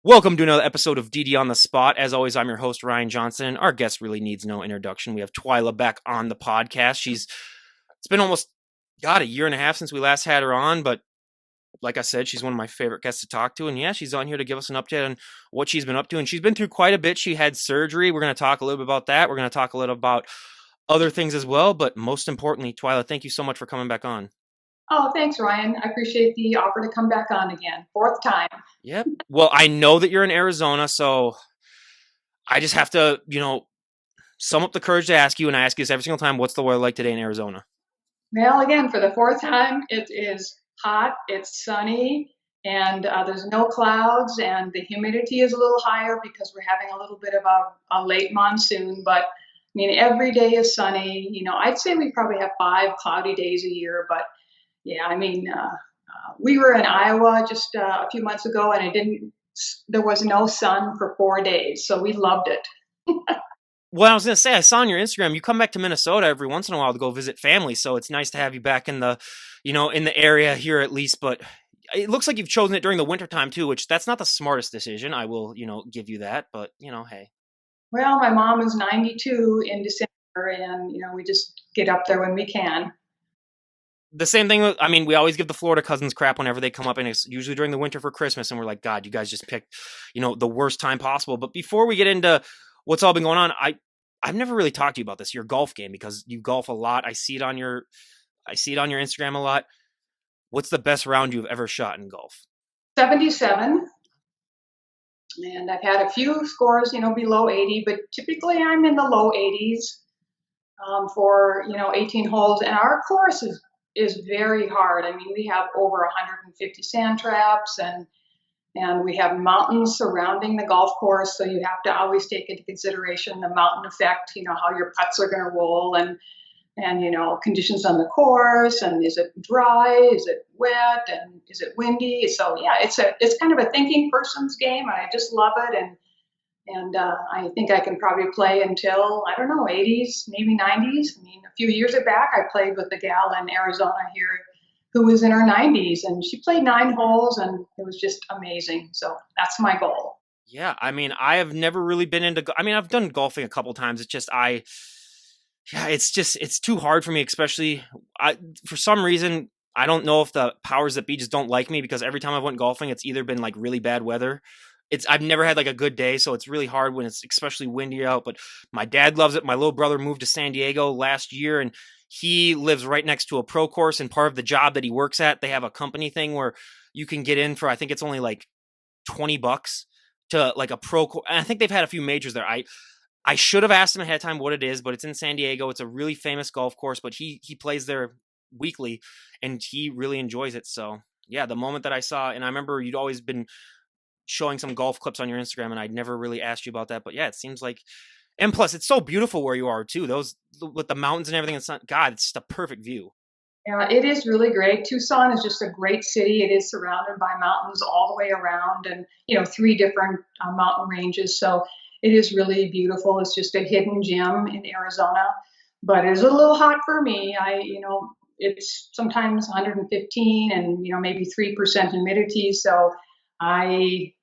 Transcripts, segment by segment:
Welcome to another episode of DD on the Spot. As always, I'm your host, Ryan Johnson. Our guest really needs no introduction. We have Twila back on the podcast. It's been almost, God, a year and a half since we last had her on, but like I said, she's one of my favorite guests to talk to. And yeah, she's on here to give us an update on what she's been up to. And she's been through quite a bit. She had surgery. We're going to talk a little bit about that. We're going to talk a little about other things as well. But most importantly, Twila, thank you so much for coming back on. Oh, thanks, Ryan. I appreciate the offer to come back on again. Fourth time. Yep. Well, I know that you're in Arizona, so I just have to, sum up the courage to ask you, and I ask you this every single time, what's the weather like today in Arizona? Well, again, for the fourth time, it is hot, it's sunny, and there's no clouds, and the humidity is a little higher because we're having a little bit of a late monsoon. But I mean, every day is sunny. I'd say we probably have 5 cloudy days a year. But yeah, I mean, we were in Iowa just a few months ago, and there was no sun for 4 days, so we loved it. Well, I was going to say, I saw on your Instagram, you come back to Minnesota every once in a while to go visit family, so it's nice to have you back in the area here at least, but it looks like you've chosen it during the wintertime too, which that's not the smartest decision. I will, give you that, but, hey. Well, my mom is 92 in December, and we just get up there when we can. The same thing with, I mean, we always give the Florida cousins crap whenever they come up, and it's usually during the winter for Christmas, and we're like, God, you guys just picked, the worst time possible. But before we get into what's all been going on, I've never really talked to you about this, your golf game, because you golf a lot. I see it on your Instagram a lot. What's the best round you've ever shot in golf? 77, and I've had a few scores, below 80, but typically I'm in the low 80s for 18 holes, and our course is very hard. I mean, we have over 150 sand traps, and we have mountains surrounding the golf course, so you have to always take into consideration the mountain effect, how your putts are going to roll, and conditions on the course, and is it dry, is it wet, and is it windy. So yeah, it's kind of a thinking person's game, and I just love it. And I think I can probably play until, I don't know, 80s, maybe 90s. I mean, a few years back I played with a gal in Arizona here who was in her 90s, and she played 9 holes, and it was just amazing. So that's my goal. Yeah, I mean, I have never really been into. I mean, I've done golfing a couple times. It's just yeah, it's too hard for me, especially for some reason. I don't know if the powers that be just don't like me because every time I've went golfing, it's either been like really bad weather. I've never had like a good day, so it's really hard when it's especially windy out. But my dad loves it. My little brother moved to San Diego last year, and he lives right next to a pro course. And part of the job that he works at, they have a company thing where you can get in for, I think it's only like $20 to like a pro course. And I think they've had a few majors there. I should have asked him ahead of time what it is, but it's in San Diego. It's a really famous golf course, but he plays there weekly, and he really enjoys it. So yeah, the moment that I saw, and I remember you'd always been showing some golf clips on your Instagram, and I'd never really asked you about that. But yeah, it seems like, and plus it's so beautiful where you are too. Those with the mountains and everything. It's not, God, it's just a perfect view. Yeah, it is really great. Tucson is just a great city. It is surrounded by mountains all the way around, and 3 different mountain ranges. So it is really beautiful. It's just a hidden gem in Arizona, but it is a little hot for me. It's sometimes 115 and maybe 3% humidity. So I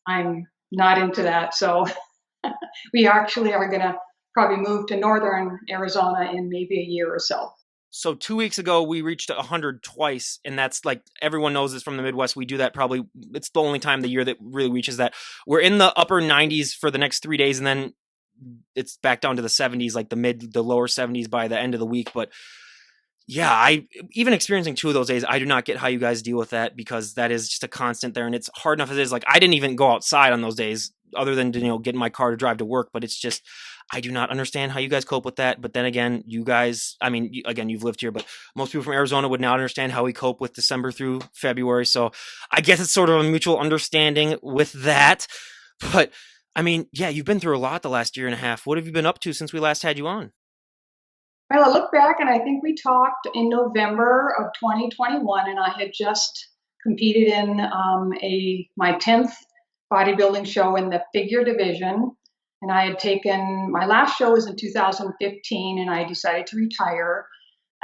I'm not into that. So we actually are going to probably move to northern Arizona in maybe a year or so. So 2 weeks ago, we reached 100 twice, and that's like everyone knows this from the Midwest. We do that probably. It's the only time of the year that really reaches that. We're in the upper 90s for the next 3 days, and then it's back down to the 70s, like the lower 70s by the end of the week. But yeah, I even experiencing 2 of those days, I do not get how you guys deal with that because that is just a constant there, and it's hard enough as it is. Like I didn't even go outside on those days, other than to get in my car to drive to work. But it's just I do not understand how you guys cope with that. But then again, you guys, I mean, again, you've lived here, but most people from Arizona would not understand how we cope with December through February. So I guess it's sort of a mutual understanding with that. But I mean, yeah, you've been through a lot the last year and a half. What have you been up to since we last had you on? Well, I look back and I think we talked in November of 2021, and I had just competed in my 10th bodybuilding show in the figure division. And I had taken my last show was in 2015, and I decided to retire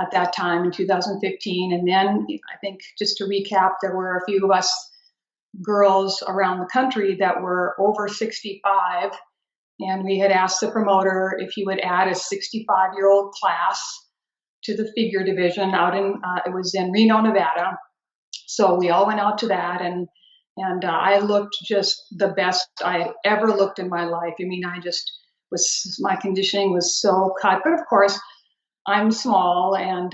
at that time in 2015. And then I think just to recap, there were a few of us girls around the country that were over 65, and we had asked the promoter if he would add a 65-year-old class to the figure division out in it was in Reno, Nevada. So we all went out to that, and I looked just the best I had ever looked in my life. I mean, I just was my conditioning was so cut, but of course I'm small, and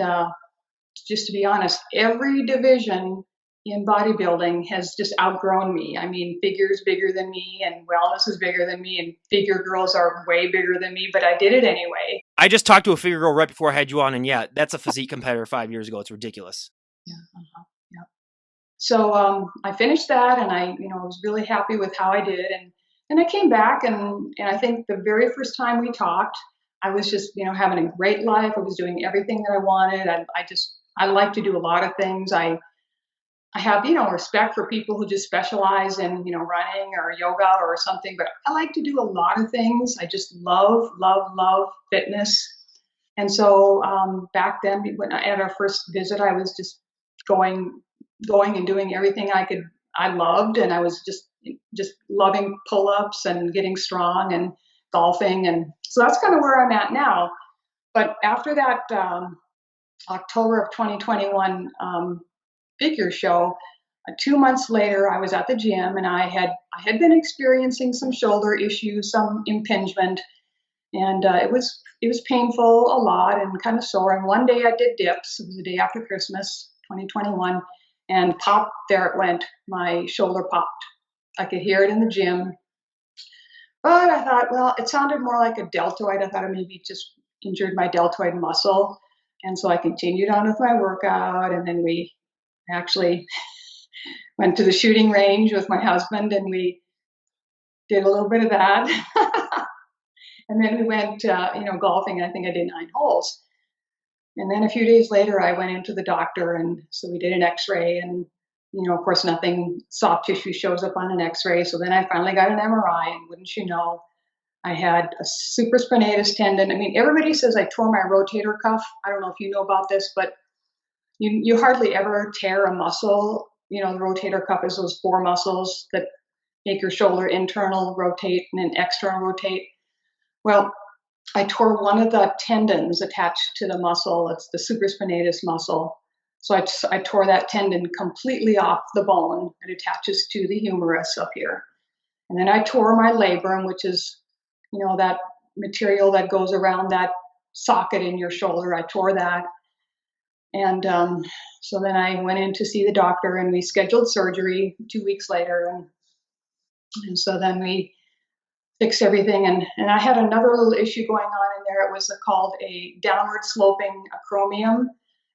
just to be honest, every division in bodybuilding has just outgrown me. I mean, figure's bigger than me, and wellness is bigger than me, and figure girls are way bigger than me, but I did it anyway. I just talked to a figure girl right before I had you on, and yeah, that's a physique competitor 5 years ago. It's ridiculous. Yeah. Yeah. So I finished that, and I, was really happy with how I did, and I came back, and I think the very first time we talked, I was just, having a great life. I was doing everything that I wanted. I like to do a lot of things. I have, respect for people who just specialize in, running or yoga or something, but I like to do a lot of things. I just love, love, love fitness. And so back then, when I had our first visit, I was just going, going and doing everything I loved, and I was just loving pull-ups and getting strong and golfing, and so that's kind of where I'm at now. But after that October of 2021 figure show, 2 months later, I was at the gym, and I had been experiencing some shoulder issues, some impingement, and it was painful a lot and kind of sore. And one day I did dips. It was the day after Christmas, 2021, and pop, there it went. My shoulder popped. I could hear it in the gym, but I thought, well, it sounded more like a deltoid. I thought I maybe just injured my deltoid muscle, and so I continued on with my workout. And then we actually went to the shooting range with my husband, and we did a little bit of that. And then we went, golfing. I think I did 9 holes. And then a few days later, I went into the doctor, and so we did an X-ray, and of course, nothing soft tissue shows up on an X-ray. So then I finally got an MRI, and wouldn't you know, I had a supraspinatus tendon. I mean, everybody says I tore my rotator cuff. I don't know if you know about this, but you hardly ever tear a muscle. The rotator cuff is those 4 muscles that make your shoulder internal rotate and then external rotate. Well, I tore one of the tendons attached to the muscle. It's the supraspinatus muscle. So I tore that tendon completely off the bone. It attaches to the humerus up here. And then I tore my labrum, which is, that material that goes around that socket in your shoulder. I tore that. And so then I went in to see the doctor, and we scheduled surgery 2 weeks later. And so then we fixed everything. And I had another little issue going on in there. It was called a downward sloping acromion.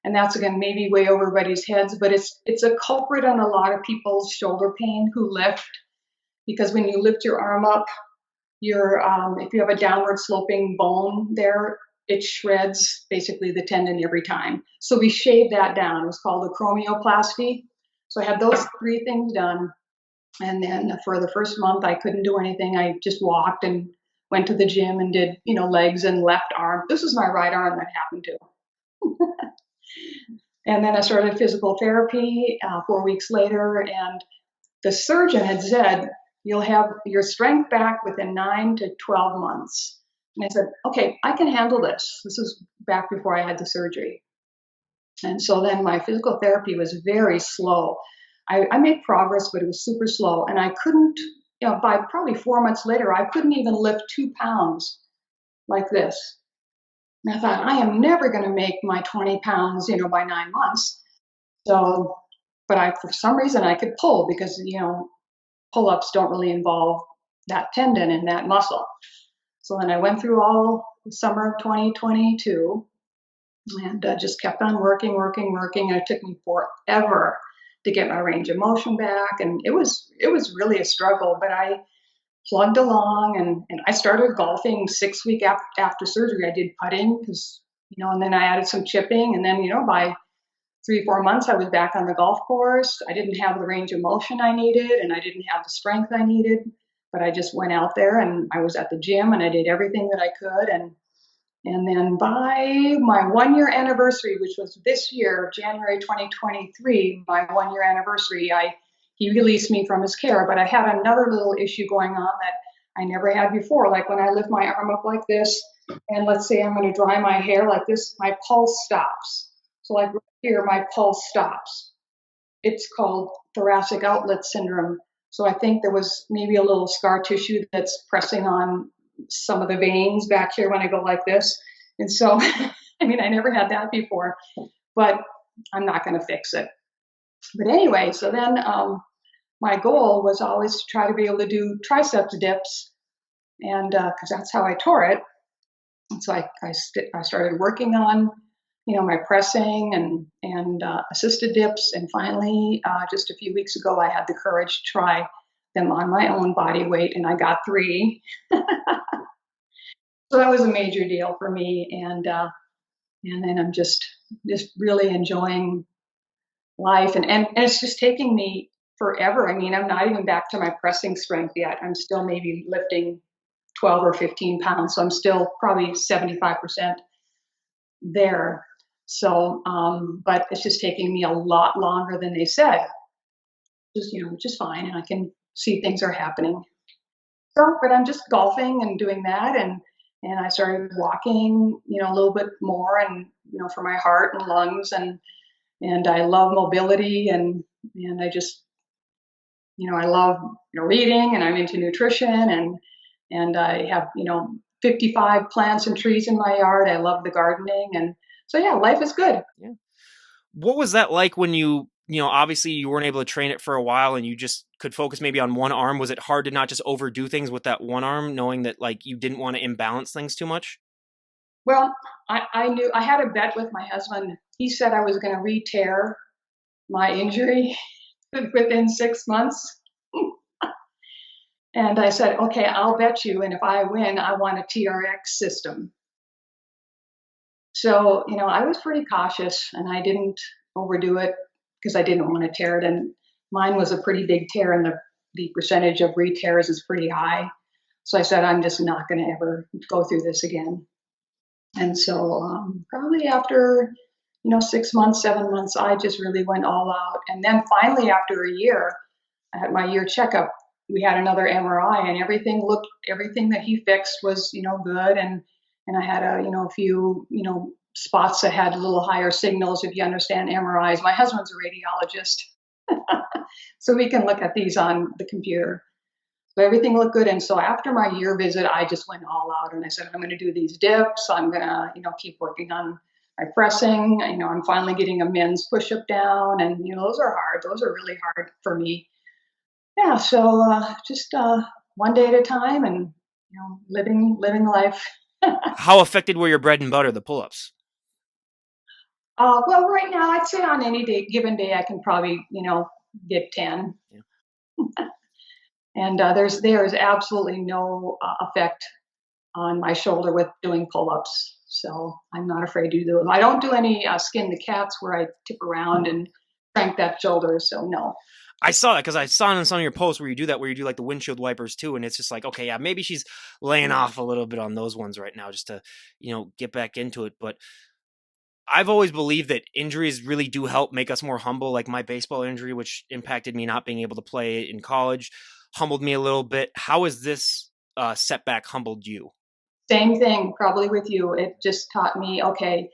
And that's, again, maybe way over everybody's heads, but it's a culprit in a lot of people's shoulder pain who lift, because when you lift your arm up, if you have a downward sloping bone there, it shreds basically the tendon every time. So we shaved that down. It was called acromioplasty. So I had those 3 things done. And then for the first month, I couldn't do anything. I just walked and went to the gym and did, legs and left arm. This is my right arm that happened to. And then I started physical therapy 4 weeks later, and the surgeon had said, you'll have your strength back within 9 to 12 months. And I said, okay, I can handle this. This is back before I had the surgery. And so then my physical therapy was very slow. I made progress, but it was super slow. And I couldn't, by probably 4 months later, I couldn't even lift 2 pounds like this. And I thought, I am never going to make my 20 pounds, by 9 months. So, but for some reason, I could pull, because, pull-ups don't really involve that tendon and that muscle. So then I went through all the summer of 2022 and just kept on working. And it took me forever to get my range of motion back. And it was really a struggle, but I plugged along, and I started golfing 6 weeks after surgery. I did putting because, and then I added some chipping. And then, by 3-4 months, I was back on the golf course. I didn't have the range of motion I needed, and I didn't have the strength I needed, but I just went out there, and I was at the gym, and I did everything that I could. And then by my 1-year anniversary, which was this year, January 2023, my 1-year anniversary, I he released me from his care. But I had another little issue going on that I never had before. Like when I lift my arm up like this, and let's say I'm going to dry my hair like this, my pulse stops. So like right here, my pulse stops. It's called thoracic outlet syndrome. So I think there was maybe a little scar tissue that's pressing on some of the veins back here when I go like this. And so, I mean, I never had that before, but I'm not going to fix it. But anyway, so then my goal was always to try to be able to do triceps dips, and because that's how I tore it. And so I started working on, my pressing and assisted dips, and finally, just a few weeks ago, I had the courage to try them on my own body weight, and I got 3. So that was a major deal for me, and then I'm just really enjoying life, and it's just taking me forever. I mean, I'm not even back to my pressing strength yet. I'm still maybe lifting 12 or 15 pounds, so I'm still probably 75% there. So, but it's just taking me a lot longer than they said, which is fine, and I can see things are happening. So, but I'm just golfing and doing that, and I started walking, a little bit more, and for my heart and lungs, and I love mobility, and I just, I love reading, and I'm into nutrition, and I have 55 plants and trees in my yard. I love the gardening, and so yeah, life is good. Yeah. What was that like when obviously you weren't able to train it for a while and you just could focus maybe on one arm? Was it hard to not just overdo things with that one arm, knowing that like you didn't want to imbalance things too much? Well, I knew I had a bet with my husband. He said I was going to re-tear my injury within 6 months. And I said, okay, I'll bet you. And if I win, I want a TRX system. So, I was pretty cautious and I didn't overdo it because I didn't want to tear it. And mine was a pretty big tear, and the percentage of re-tears is pretty high. So I said, I'm just not going to ever go through this again. And so probably after, 6 months, 7 months, I just really went all out. And then finally, after a year, at my year checkup, we had another MRI, and everything that he fixed was, good. And I had a few, spots that had a little higher signals, if you understand MRIs. My husband's a radiologist, so we can look at these on the computer. So everything looked good. And so after my year visit, I just went all out, and I said, I'm going to do these dips. I'm going to, keep working on my pressing. I'm finally getting a men's push-up down, and, those are hard. Those are really hard for me. Yeah. So just one day at a time, and, living life. How affected were your bread and butter, the pull-ups? Well, right now, I'd say on any given day, I can probably, get 10. Yeah. And there's absolutely no effect on my shoulder with doing pull-ups. So I'm not afraid to do them. I don't do any skin to cats where I tip around and crank that shoulder. So no. I saw that because I saw in some of your posts where you do that, where you do like the windshield wipers too. And it's just like, okay, yeah, maybe she's laying off a little bit on those ones right now just to, get back into it. But I've always believed that injuries really do help make us more humble. Like my baseball injury, which impacted me not being able to play in college, humbled me a little bit. How has this setback humbled you? Same thing, probably with you. It just taught me, okay,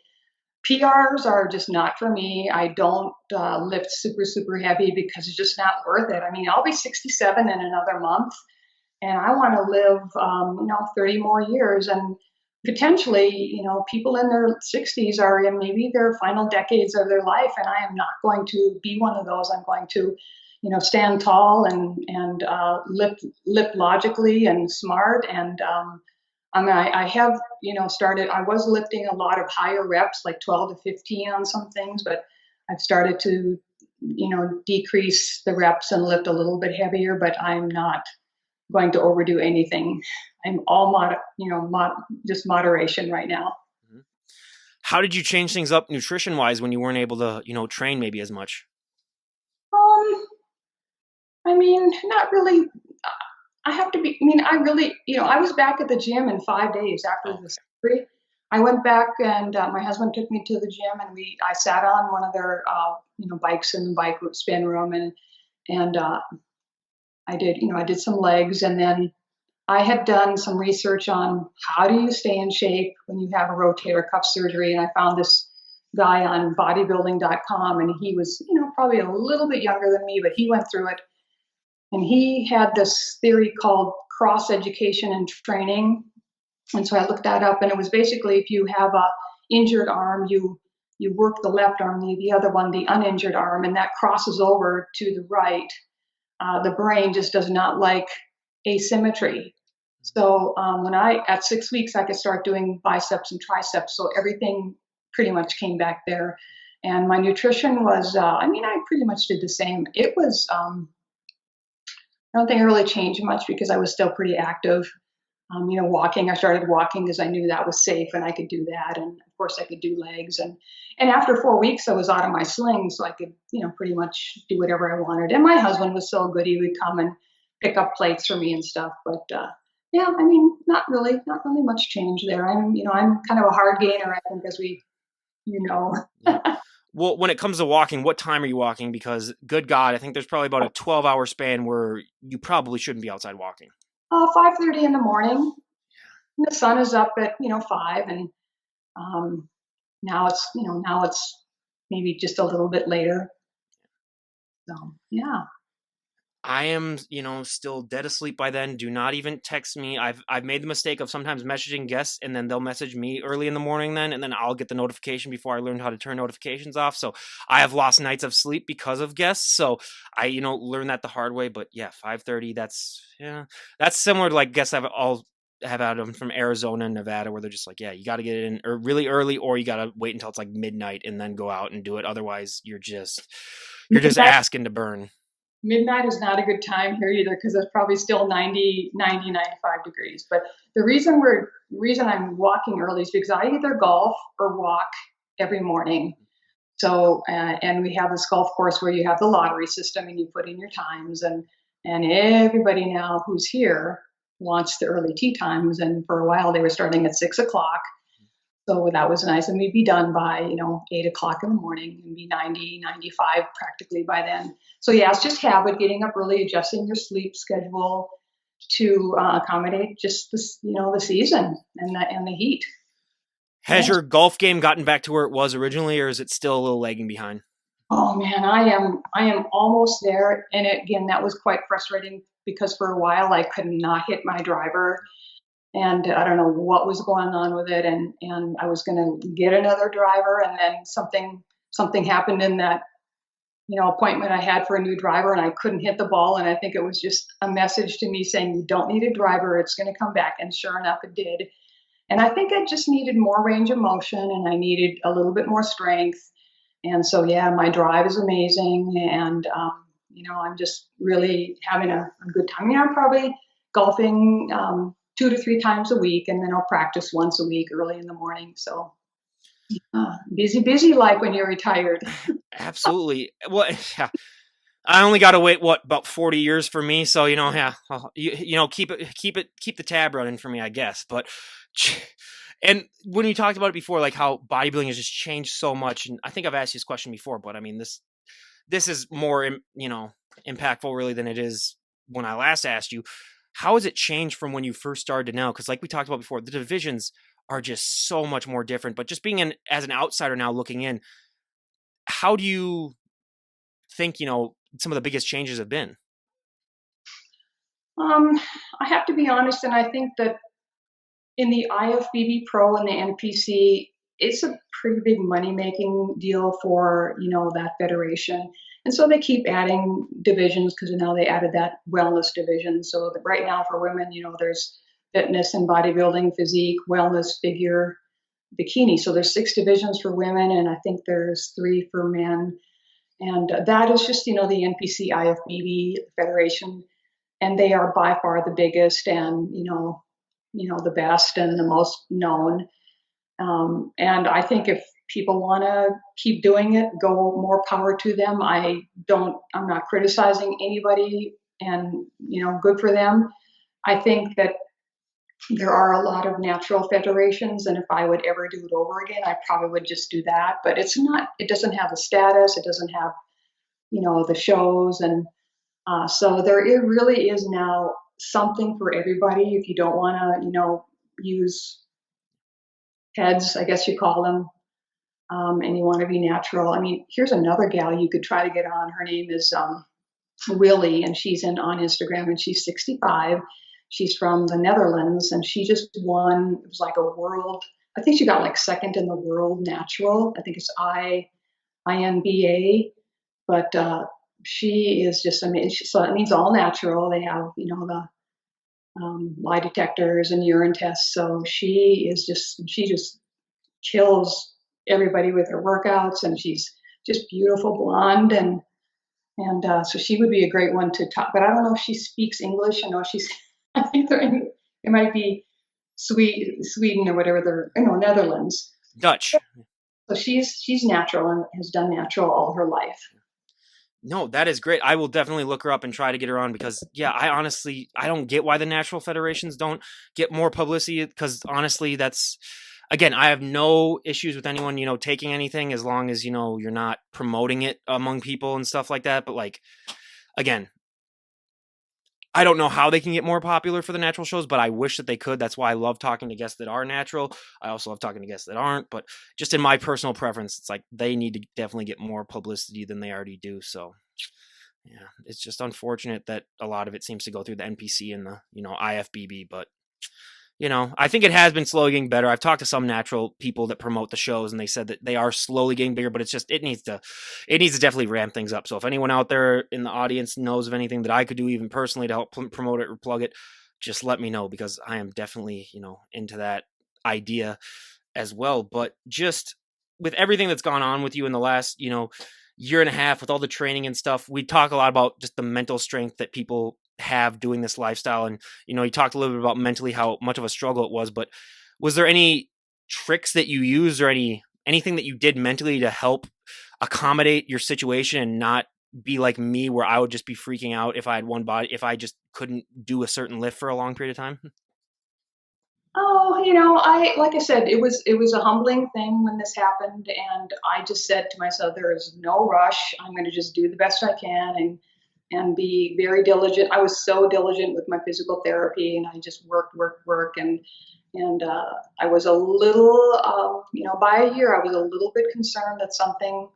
PRs are just not for me. I don't lift super, super heavy because it's just not worth it. I mean, I'll be 67 in another month, and I want to live, 30 more years. And potentially, people in their 60s are in maybe their final decades of their life, and I am not going to be one of those. I'm going to, stand tall and lift logically and smart. And I mean, I have, started. I was lifting a lot of higher reps, like 12 to 15 on some things, but I've started to, decrease the reps and lift a little bit heavier. But I'm not going to overdo anything. I'm all just moderation right now. Mhm. How did you change things up nutrition wise when you weren't able to, train maybe as much? Um, I mean, not really. I have to be. I mean, I really, I was back at the gym in 5 days after Oh, the surgery. I went back, and my husband took me to the gym, and I sat on one of their, bikes in the bike spin room, And I did some legs, and then I had done some research on how do you stay in shape when you have a rotator cuff surgery, and I found this guy on bodybuilding.com, and he was, probably a little bit younger than me, but he went through it, and he had this theory called cross education and training. And so I looked that up, and it was basically if you have a injured arm, you work the left arm, the other one, the uninjured arm, and that crosses over to the right. The brain just does not like asymmetry. So when at 6 weeks, I could start doing biceps and triceps. So everything pretty much came back there. And my nutrition was, I pretty much did the same. It was, I don't think I really changed much because I was still pretty active. Walking, I started walking because I knew that was safe and I could do that. And of course I could do legs. And after 4 weeks, I was out of my sling. So I could, pretty much do whatever I wanted. And my husband was so good. He would come and pick up plates for me and stuff. But, yeah, not really much change there. I'm kind of a hard gainer, I think, as we, Yeah. Well, when it comes to walking, what time are you walking? Because good God, I think there's probably about a 12-hour span where you probably shouldn't be outside walking. 5:30 in the morning. The sun is up at 5, and now it's maybe just a little bit later. So yeah. I am, still dead asleep by then. Do not even text me. I've made the mistake of sometimes messaging guests and then they'll message me early in the morning then, and then I'll get the notification before I learned how to turn notifications off. So I have lost nights of sleep because of guests. So I, learned that the hard way. But yeah, 5:30, that's similar to like guests I'll have had them from Arizona and Nevada where they're just like, yeah, you got to get it in or really early, or you got to wait until it's like midnight and then go out and do it. Otherwise you're just asking to burn. Midnight is not a good time here either because it's probably still 95 degrees. But the reason I'm walking early is because I either golf or walk every morning. So, and we have this golf course where you have the lottery system and you put in your times, and everybody now who's here wants the early tee times. And for a while they were starting at 6 o'clock. So that was nice. And we'd be done by, 8 o'clock in the morning and be 90, 95 practically by then. So yeah, it's just habit, getting up early, adjusting your sleep schedule to accommodate just the season and the heat. Has your golf game gotten back to where it was originally, or is it still a little lagging behind? Oh man, I am almost there. And again, that was quite frustrating because for a while I could not hit my driver. And I don't know what was going on with it. And I was going to get another driver, and then something happened in that appointment I had for a new driver, and I couldn't hit the ball. And I think it was just a message to me saying, you don't need a driver, it's going to come back. And sure enough, it did. And I think I just needed more range of motion, and I needed a little bit more strength. And so yeah, my drive is amazing, and I'm just really having a good time. I'm probably golfing 2 to 3 times a week, and then I'll practice once a week early in the morning. So busy life when you're retired. Absolutely. Well, yeah. I only got to wait about 40 years for me, so yeah, keep the tab running for me, I guess. But and when you talked about it before, like how bodybuilding has just changed so much, and I think I've asked you this question before, but I mean this is more impactful really than it is when I last asked you. How has it changed from when you first started to now? Because like we talked about before, the divisions are just so much more different. But just being as an outsider now looking in, how do you think some of the biggest changes have been? I have to be honest, and I think that in the IFBB Pro and the NPC, it's a pretty big money making deal for that federation. And so they keep adding divisions because now they added that wellness division. So that right now for women, there's fitness and bodybuilding, physique, wellness, figure, bikini. So there's 6 divisions for women, and I think there's 3 for men. And that is just the NPC IFBB federation, and they are by far the biggest and the best and the most known. And I think if people want to keep doing it, go more power to them. I'm not criticizing anybody, and good for them. I think that there are a lot of natural federations, and if I would ever do it over again, I probably would just do that. But it doesn't have the status, it doesn't have the shows, and So there it really is now something for everybody. If you don't want to, use heads, I guess you call them, and you want to be natural. I mean, here's another gal you could try to get on. Her name is Willie, and she's on Instagram, and she's 65. She's from the Netherlands, and she just won. It was like a world. I think she got like second in the world natural. I think it's INBA, but she is just amazing. So it means all natural. They have the lie detectors and urine tests. So she just kills everybody with her workouts, and she's just beautiful blonde, and so she would be a great one to talk. But I don't know if she speaks English. I know she's. I think it might be Sweden or whatever. Netherlands. Dutch. So she's natural and has done natural all her life. No, that is great. I will definitely look her up and try to get her on because, yeah, I don't get why the natural federations don't get more publicity because honestly, again, I have no issues with anyone, taking anything as long as, you're not promoting it among people and stuff like that. But like, again, I don't know how they can get more popular for the natural shows, but I wish that they could. That's why I love talking to guests that are natural. I also love talking to guests that aren't, but just in my personal preference, it's like they need to definitely get more publicity than they already do. So yeah, it's just unfortunate that a lot of it seems to go through the NPC and the, IFBB, but I think it has been slowly getting better. I've talked to some natural people that promote the shows, and they said that they are slowly getting bigger, but it needs to definitely ramp things up. So if anyone out there in the audience knows of anything that I could do even personally to help promote it or plug it, just let me know because I am definitely, into that idea as well. But just with everything that's gone on with you in the last, year and a half with all the training and stuff, we talk a lot about just the mental strength that people have doing this lifestyle. And, you talked a little bit about mentally how much of a struggle it was, but was there any tricks that you used or anything that you did mentally to help accommodate your situation and not be like me where I would just be freaking out if I had one body, if I just couldn't do a certain lift for a long period of time? Oh, like I said, it was a humbling thing when this happened, and I just said to myself, there is no rush. I'm going to just do the best I can and be very diligent. I was so diligent with my physical therapy, and I just worked, and I was a little, by a year, I was a little bit concerned that something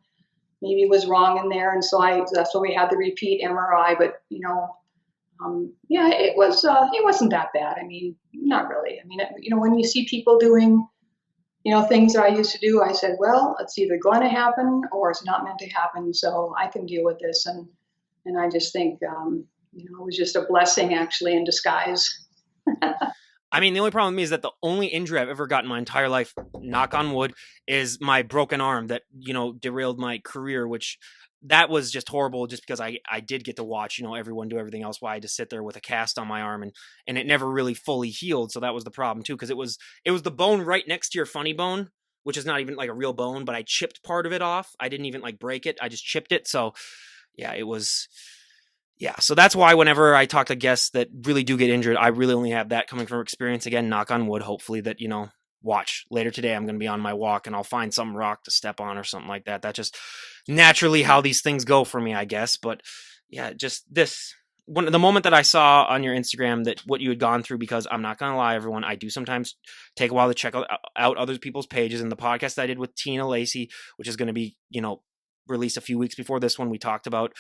maybe was wrong in there, and that's why we had the repeat MRI. But yeah, it wasn't that bad. I mean, not really. I mean, when you see people doing, things that I used to do, I said, well, it's either going to happen or it's not meant to happen. So I can deal with this. And I just think, it was just a blessing actually in disguise. I mean, the only problem with me is that the only injury I've ever gotten in my entire life, knock on wood, is my broken arm that, derailed my career, which that was just horrible just because I did get to watch, everyone do everything else while I had to sit there with a cast on my arm and it never really fully healed. So that was the problem too, because it was the bone right next to your funny bone, which is not even like a real bone, but I chipped part of it off. I didn't even like break it. I just chipped it. So yeah, so that's why whenever I talk to guests that really do get injured, I really only have that coming from experience. Again, knock on wood, hopefully that, watch later today, I'm going to be on my walk and I'll find some rock to step on or something like that. That's just naturally how these things go for me, I guess. But yeah, just the moment that I saw on your Instagram that what you had gone through, because I'm not going to lie, everyone, I do sometimes take a while to check out other people's pages, and the podcast that I did with Tina Lacey, which is going to be, released a few weeks before this one, we talked about,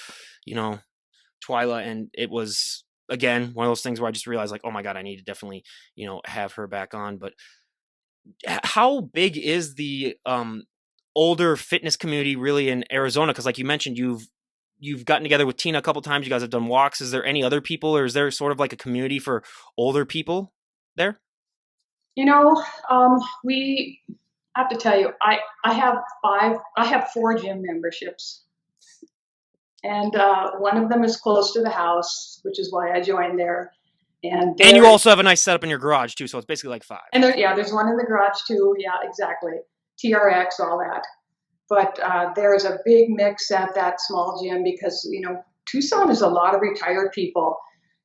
Twila, and it was again one of those things where I just realized like, oh my god, I need to definitely have her back on. But how big is the older fitness community really in Arizona? Because like you mentioned, you've gotten together with Tina a couple times. You guys have done walks. Is there any other people, or is there sort of like a community for older people there? We have to tell you, I have four gym memberships. And one of them is close to the house, which is why I joined there. And you also have a nice setup in your garage too, so it's basically like five. And there's one in the garage too. Yeah, exactly. TRX, all that. But there is a big mix at that small gym because Tucson is a lot of retired people,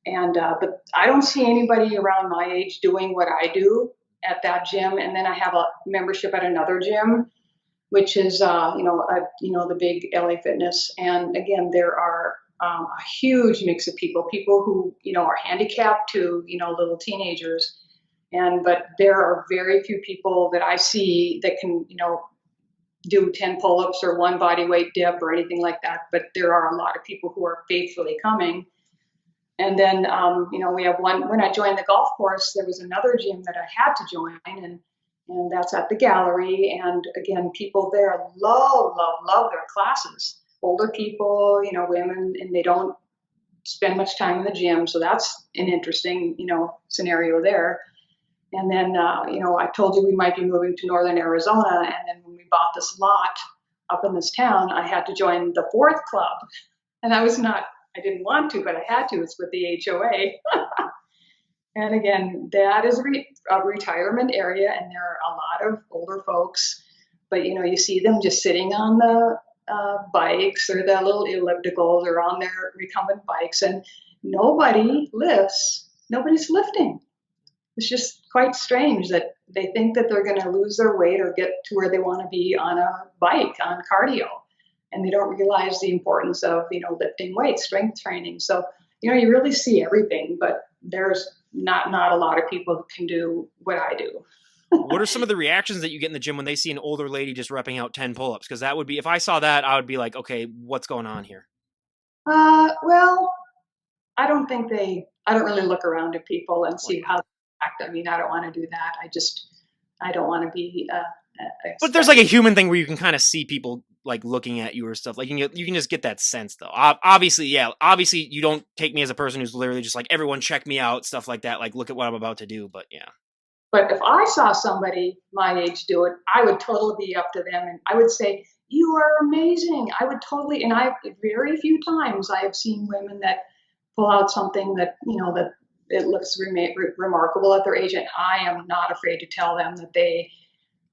and but I don't see anybody around my age doing what I do at that gym. And then I have a membership at another gym, which is the big LA Fitness. And again, there are a huge mix of people who, are handicapped to, little teenagers. But there are very few people that I see that can, do 10 pull-ups or one body weight dip or anything like that. But there are a lot of people who are faithfully coming. And then, we have one, when I joined the golf course, there was another gym that I had to join, and that's at the gallery. And again, people there love their classes. Older people, women, and they don't spend much time in the gym. So that's an interesting, scenario there. And then, I told you we might be moving to northern Arizona. And then when we bought this lot up in this town, I had to join the fourth club. And I didn't want to, but I had to. It's with the HOA. And again, that is a retirement area, and there are a lot of older folks. But, you see them just sitting on the bikes or the little ellipticals or on their recumbent bikes, and nobody's lifting. It's just quite strange that they think that they're going to lose their weight or get to where they want to be on a bike, on cardio. And they don't realize the importance of, lifting weights, strength training. So, you really see everything, but there's not a lot of people who can do what I do. What are some of the reactions that you get in the gym when they see an older lady just repping out 10 pull-ups? Because that would be, if I saw that, I would be like, okay, what's going on here? Well, I don't really look around at people and see how they act. I mean, I don't want to do that. I don't want to be. But there's like a human thing where you can kind of see people like looking at you or stuff. Like you can just get that sense though. Obviously, you don't take me as a person who's literally just like, everyone check me out, stuff like that. Like, look at what I'm about to do. But yeah. But if I saw somebody my age do it, I would totally be up to them, and I would say, "You are amazing." I would totally, and very few times I have seen women that pull out something that that it looks remarkable at their age, and I am not afraid to tell them that they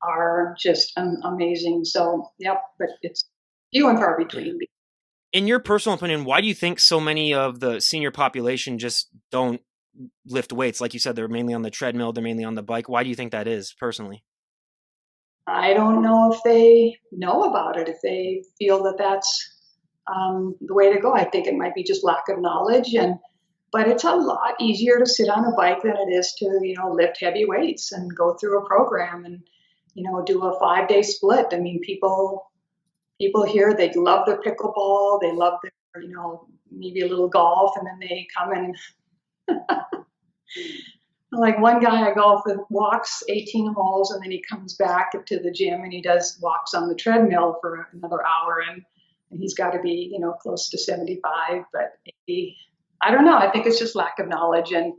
are just amazing. So, yep, but it's few and far between. In your personal opinion, why do you think so many of the senior population just don't lift weights? Like you said, they're mainly on the treadmill, they're mainly on the bike. Why do you think that is, personally? I don't know if they know about it, if they feel that that's the way to go. I think it might be just lack of knowledge, but it's a lot easier to sit on a bike than it is to lift heavy weights and go through a program and do a 5-day split. I mean, people here, they love their pickleball, they love their maybe a little golf, and then they come and like one guy I golf with walks 18 holes, and then he comes back to the gym and he does walks on the treadmill for another hour, and he's got to be close to 75. But I don't know. I think it's just lack of knowledge and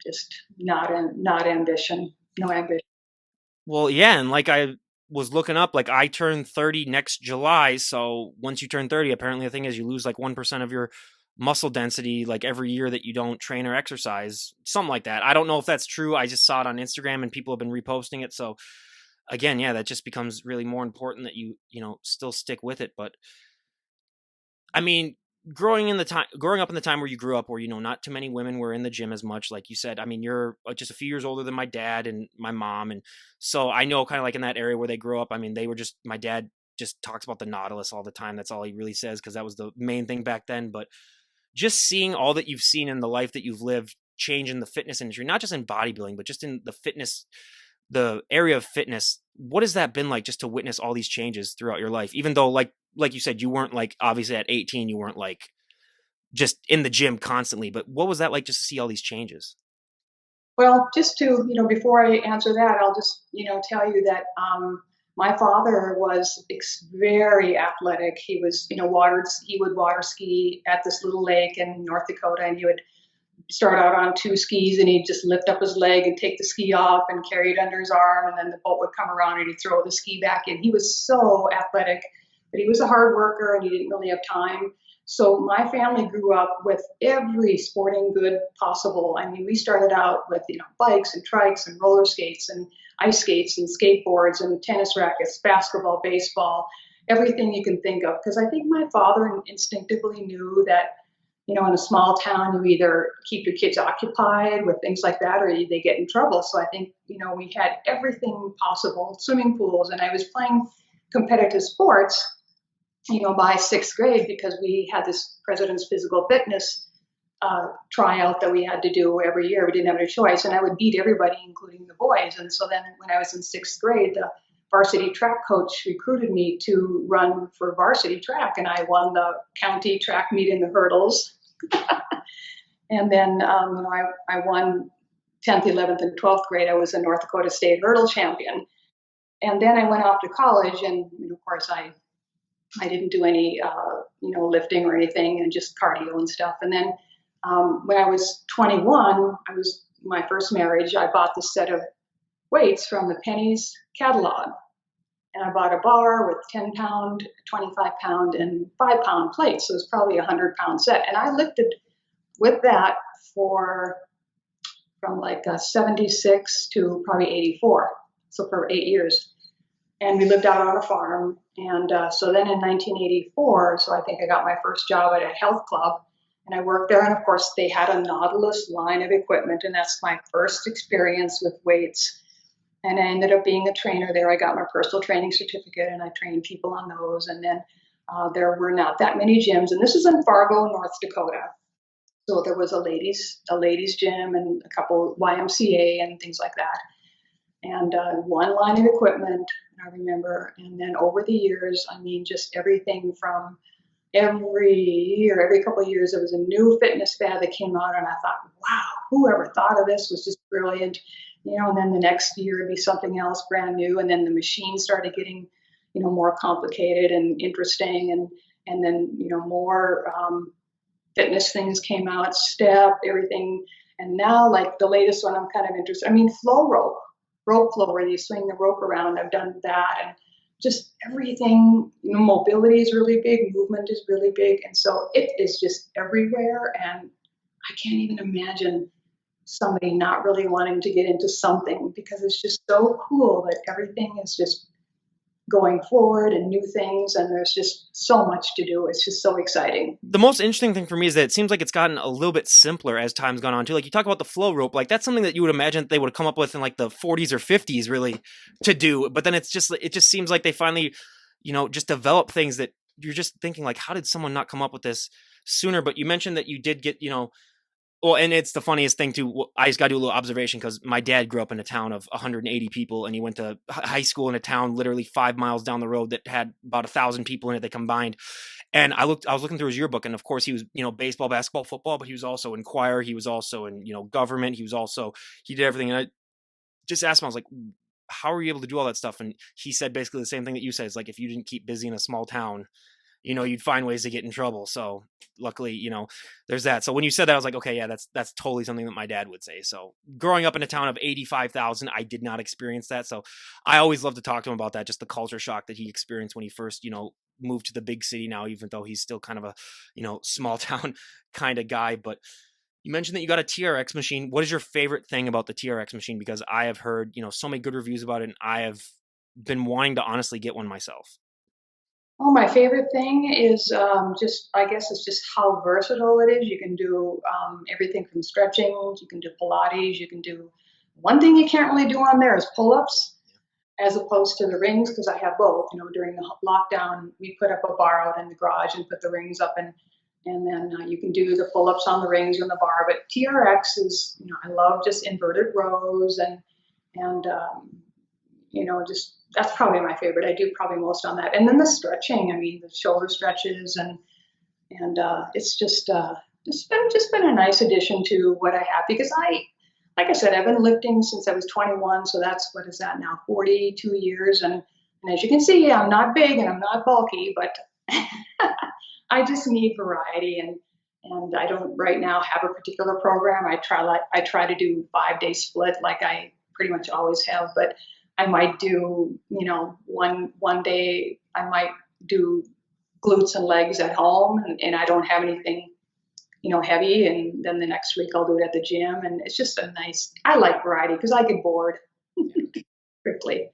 just not ambition, no ambition. Well, yeah, and like I was looking up, like I turn 30 next July, so once you turn 30, apparently the thing is you lose like 1% of your muscle density like every year that you don't train or exercise, something like that. I don't know if that's true. I just saw it on Instagram and people have been reposting it. So again, yeah, that just becomes really more important that you still stick with it. But I mean, growing up in the time where you grew up, where not too many women were in the gym as much, like you said. I mean, you're just a few years older than my dad and my mom, and so I know kind of like in that area where they grew up. I mean, they were just, my dad just talks about the Nautilus all the time. That's all he really says, because that was the main thing back then. But just seeing all that you've seen in the life that you've lived change in the fitness industry, not just in bodybuilding, but just in the fitness, the area of fitness, what has that been like, just to witness all these changes throughout your life? Even though like you said, you weren't like, obviously at 18, you weren't like just in the gym constantly, but what was that like, just to see all these changes? Well, just to, before I answer that, I'll just, tell you that my father was very athletic. He was, he would water ski at this little lake in North Dakota, and he would start out on 2 skis, and he'd just lift up his leg and take the ski off and carry it under his arm, and then the boat would come around and he'd throw the ski back in. He was so athletic, but he was a hard worker and he didn't really have time. So my family grew up with every sporting good possible. I mean, we started out with, bikes and trikes and roller skates and ice skates and skateboards and tennis rackets, basketball, baseball, everything you can think of. Because I think my father instinctively knew that, in a small town, you either keep your kids occupied with things like that or they get in trouble. So I think, we had everything possible, swimming pools, and I was playing competitive sports. by sixth grade, because we had this president's physical fitness tryout that we had to do every year. We didn't have any choice, and I would beat everybody, including the boys. And so then, when I was in sixth grade, the varsity track coach recruited me to run for varsity track, and I won the county track meet in the hurdles. And then, I won 10th, 11th, and 12th grade. I was a North Dakota State hurdle champion. And then I went off to college, and of course, I didn't do any, lifting or anything, and just cardio and stuff. And then when I was 21, I was my first marriage. I bought this set of weights from the Penny's catalog, and I bought a bar with 10-pound, 25-pound, and 5-pound plates. So it was probably a 100-pound set, and I lifted with that from like 76 to probably 84. So for 8 years. And we lived out on a farm. And so then in 1984, so I think I got my first job at a health club, and I worked there. And of course, they had a Nautilus line of equipment, and that's my first experience with weights. And I ended up being a trainer there. I got my personal training certificate, and I trained people on those. And then there were not that many gyms, and this is in Fargo, North Dakota. So there was a ladies gym and a couple YMCA and things like that, and one line of equipment, I remember. And then over the years, I mean, just everything from every year, every couple of years, there was a new fitness fad that came out, and I thought, wow, whoever thought of this was just brilliant. And then the next year it'd be something else brand new, and then the machines started getting, more complicated and interesting, and then more fitness things came out, step, everything. And now, like the latest one, I'm kind of interested. I mean, rope flow, where you swing the rope around. I've done that, and just everything. Mobility is really big, movement is really big, and so it is just everywhere. And I can't even imagine somebody not really wanting to get into something, because it's just so cool that everything is just going forward and new things, and there's just so much to do. It's just so exciting. The most interesting thing for me is that it seems like it's gotten a little bit simpler as time's gone on too. Like you talk about the flow rope, like that's something that you would imagine that they would have come up with in like the 40s or 50s really to do. But then it just seems like they finally, just develop things that you're just thinking like, how did someone not come up with this sooner? But you mentioned that you did get, well, and it's the funniest thing too. I just got to do a little observation, because my dad grew up in a town of 180 people, and he went to high school in a town literally 5 miles down the road that had about 1,000 people in it. They combined. And I was looking through his yearbook, and of course he was, baseball, basketball, football, but he was also in choir. He was also in, government. He did everything. And I just asked him, I was like, how are you able to do all that stuff? And he said basically the same thing that you said. It's like, if you didn't keep busy in a small town, you'd find ways to get in trouble. So luckily, there's that. So when you said that, I was like, okay, yeah, that's totally something that my dad would say. So growing up in a town of 85,000, I did not experience that. So I always love to talk to him about that, just the culture shock that he experienced when he first, moved to the big city now, even though he's still kind of a, small town kind of guy. But you mentioned that you got a TRX machine. What is your favorite thing about the TRX machine? Because I have heard, so many good reviews about it, and I have been wanting to honestly get one myself. Oh, my favorite thing is I guess it's just how versatile it is. You can do everything from stretching, you can do Pilates, you can do, one thing you can't really do on there is pull-ups, as opposed to the rings, because I have both. During the lockdown, we put up a bar out in the garage and put the rings up, and then you can do the pull-ups on the rings and the bar. But TRX is, I love just inverted rows, and just that's probably my favorite. I do probably most on that. And then the stretching, I mean, the shoulder stretches, and it's been a nice addition to what I have, because like I said, I've been lifting since I was 21. So that's, what is that now, 42 years. And as you can see, I'm not big and I'm not bulky, but I just need variety. And I don't right now have a particular program. I try to do 5-day split like I pretty much always have, but I might do, one day I might do glutes and legs at home, and I don't have anything, heavy. And then the next week I'll do it at the gym. And it's just I like variety, because I get bored quickly.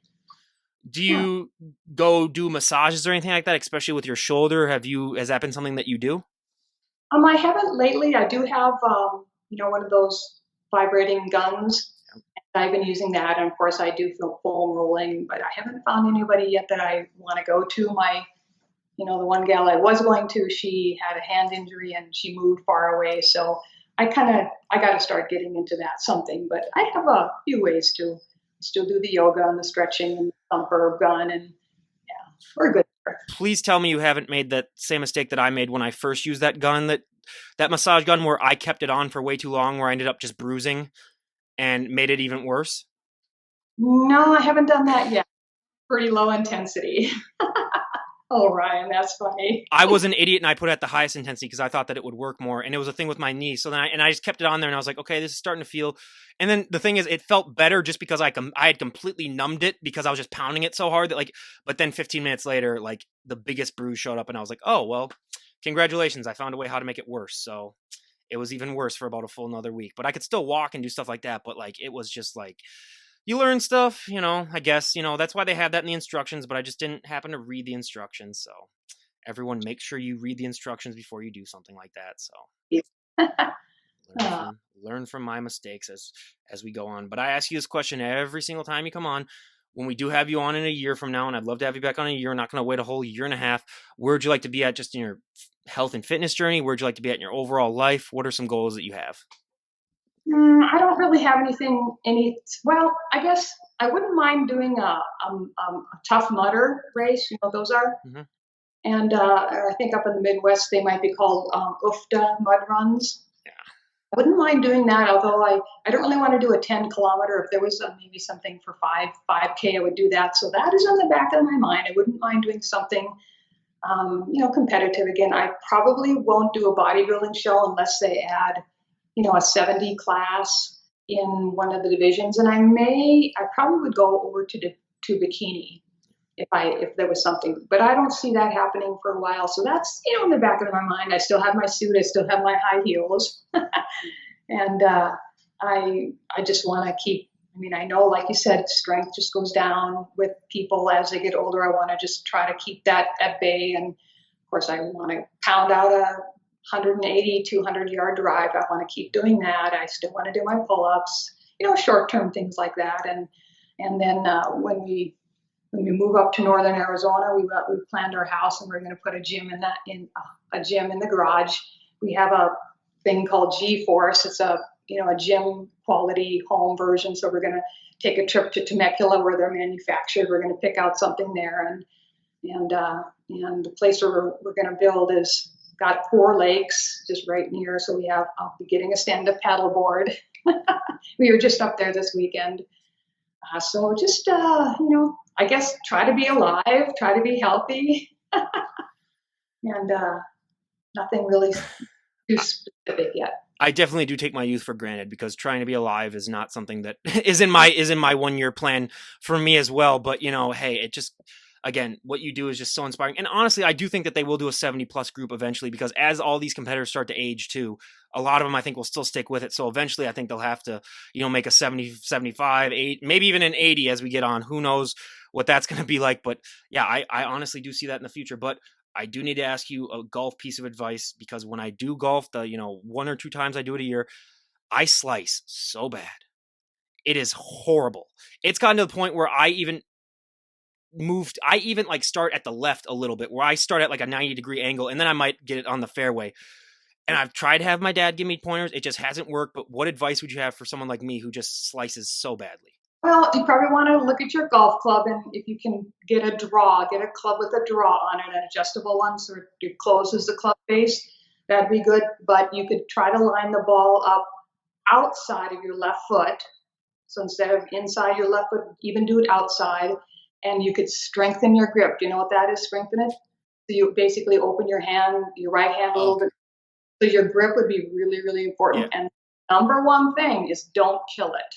Do Yeah. you go do massages or anything like that, especially with your shoulder? Has that been something that you do? I haven't lately. I do have, one of those vibrating guns. I've been using that, and of course I do feel foam rolling, but I haven't found anybody yet that I want to go to. The one gal I was going to, she had a hand injury and she moved far away. So I got to start getting into that something. But I have a few ways to still do the yoga and the stretching and the thumper gun, and yeah, we're good. Please tell me you haven't made that same mistake that I made when I first used that gun, that massage gun, where I kept it on for way too long, where I ended up just bruising and made it even worse. No, I haven't done that yet. Pretty low intensity. Oh, Ryan, that's funny. I was an idiot and I put it at the highest intensity because I thought that it would work more. And it was a thing with my knee. So then I just kept it on there and I was like, okay, this is starting to feel. And then the thing is, it felt better just because I had completely numbed it because I was just pounding it so hard that but then 15 minutes later, like the biggest bruise showed up and I was like, oh, well, congratulations. I found a way how to make it worse. So it was even worse for about a full another week, but I could still walk and do stuff like that. But like, it was just like, you learn stuff, I guess, that's why they have that in the instructions, but I just didn't happen to read the instructions. So everyone, make sure you read the instructions before you do something like that. So learn from my mistakes as we go on. But I ask you this question every single time you come on. When we do have you on in a year from now, and I'd love to have you back on in a year, I'm not going to wait a whole year and a half. Where'd you like to be at just in your health and fitness journey? Where'd you like to be at in your overall life? What are some goals that you have? I don't really have well, I guess I wouldn't mind doing a tough mudder race. Those are. Mm-hmm. And I think up in the Midwest, they might be called UFTA mud runs. Yeah. I wouldn't mind doing that, although I don't really want to do a 10 kilometer. If there was maybe something for 5K, I would do that. So that is on the back of my mind. I wouldn't mind doing something, competitive again. I probably won't do a bodybuilding show unless they add, a 70 class in one of the divisions. And I probably would go over to bikini if there was something, but I don't see that happening for a while. So that's, in the back of my mind. I still have my suit. I still have my high heels. And I just want to keep, I know, like you said, strength just goes down with people as they get older. I want to just try to keep that at bay. And of course, I want to pound out a 180, 200-yard drive. I want to keep doing that. I still want to do my pull-ups, short-term things like that. And then when we move up to northern Arizona, we planned our house and we're going to put a gym a gym in the garage. We have a thing called G-Force. It's a gym quality home version. So we're going to take a trip to Temecula where they're manufactured. We're going to pick out something there, and the place where we're going to build is got 4 lakes just right near. So I'll be getting a stand-up paddleboard. We were just up there this weekend. So just, I guess try to be alive, try to be healthy, and nothing really too specific yet. I definitely do take my youth for granted because trying to be alive is not something that is in my 1 year plan for me as well. But hey, it just, again, what you do is just so inspiring. And honestly, I do think that they will do a 70 plus group eventually, because as all these competitors start to age too, a lot of them I think will still stick with it. So eventually I think they'll have to, make a 70, 75, 8, maybe even an 80 as we get on. Who knows what that's going to be like. But yeah, I honestly do see that in the future. But I do need to ask you a golf piece of advice, because when I do golf, the 1 or 2 times I do it a year, I slice so bad. It is horrible. It's gotten to the point where I even like start at the left a little bit, where I start at like a 90-degree angle and then I might get it on the fairway. And I've tried to have my dad give me pointers. It just hasn't worked. But what advice would you have for someone like me who just slices so badly? Well, you probably want to look at your golf club, and if you can get a club with a draw on it, an adjustable one, so it closes the club face, that'd be good. But you could try to line the ball up outside of your left foot. So instead of inside your left foot, even do it outside, and you could strengthen your grip. Do you know what that is? Strengthen it. So you basically open your right hand a little bit. So your grip would be really, really important. Yeah. And number one thing is don't kill it.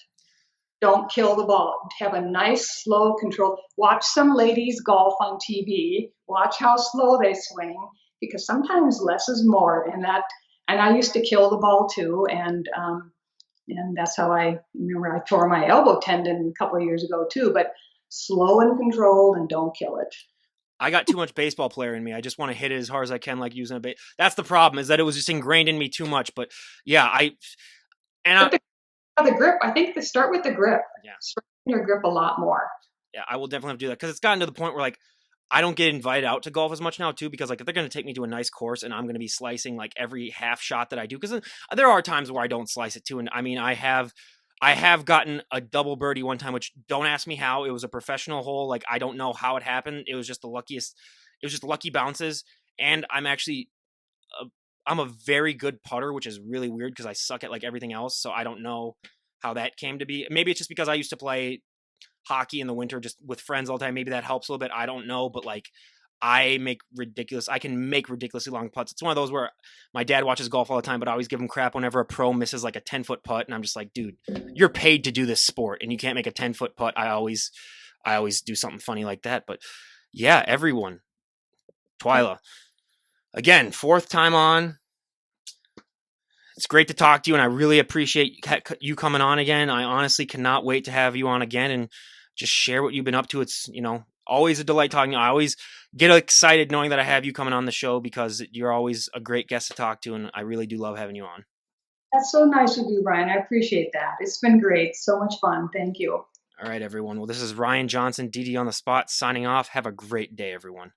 Don't kill the ball. Have a nice, slow control. Watch some ladies golf on TV. Watch how slow they swing, because sometimes less is more. And I used to kill the ball too. And that's how I remember I tore my elbow tendon a couple of years ago too. But slow and controlled, and don't kill it. I got too much baseball player in me. I just want to hit it as hard as I can, like using a bait. That's the problem, is that it was just ingrained in me too much. But yeah, the grip, I think, to start with the grip. Yeah. Strengthen your grip a lot more. Yeah, I will definitely have to do that, because it's gotten to the point where like I don't get invited out to golf as much now too, because like if they're going to take me to a nice course and I'm going to be slicing like every half shot that I do, because there are times where I don't slice it too. And I mean, I have gotten a double birdie one time, which don't ask me how. It was a professional hole. Like I don't know how it happened. It was just the luckiest. It was just lucky bounces. And a, I'm a very good putter, which is really weird because I suck at like everything else. So I don't know how that came to be. Maybe it's just because I used to play hockey in the winter just with friends all the time. Maybe that helps a little bit. I don't know, but like I can make ridiculously long putts. It's one of those where my dad watches golf all the time, but I always give him crap whenever a pro misses like a 10-foot putt. And I'm just like, dude, you're paid to do this sport and you can't make a 10-foot putt. I always do something funny like that. But yeah, everyone, Twila, again, fourth time on. It's great to talk to you, and I really appreciate you coming on again. I honestly cannot wait to have you on again and just share what you've been up to. It's, always a delight talking to you. I always get excited knowing that I have you coming on the show because you're always a great guest to talk to, and I really do love having you on. That's so nice of you, Ryan. I appreciate that. It's been great. So much fun. Thank you. All right, everyone. Well, this is Ryan Johnson, DD on the Spot, signing off. Have a great day, everyone.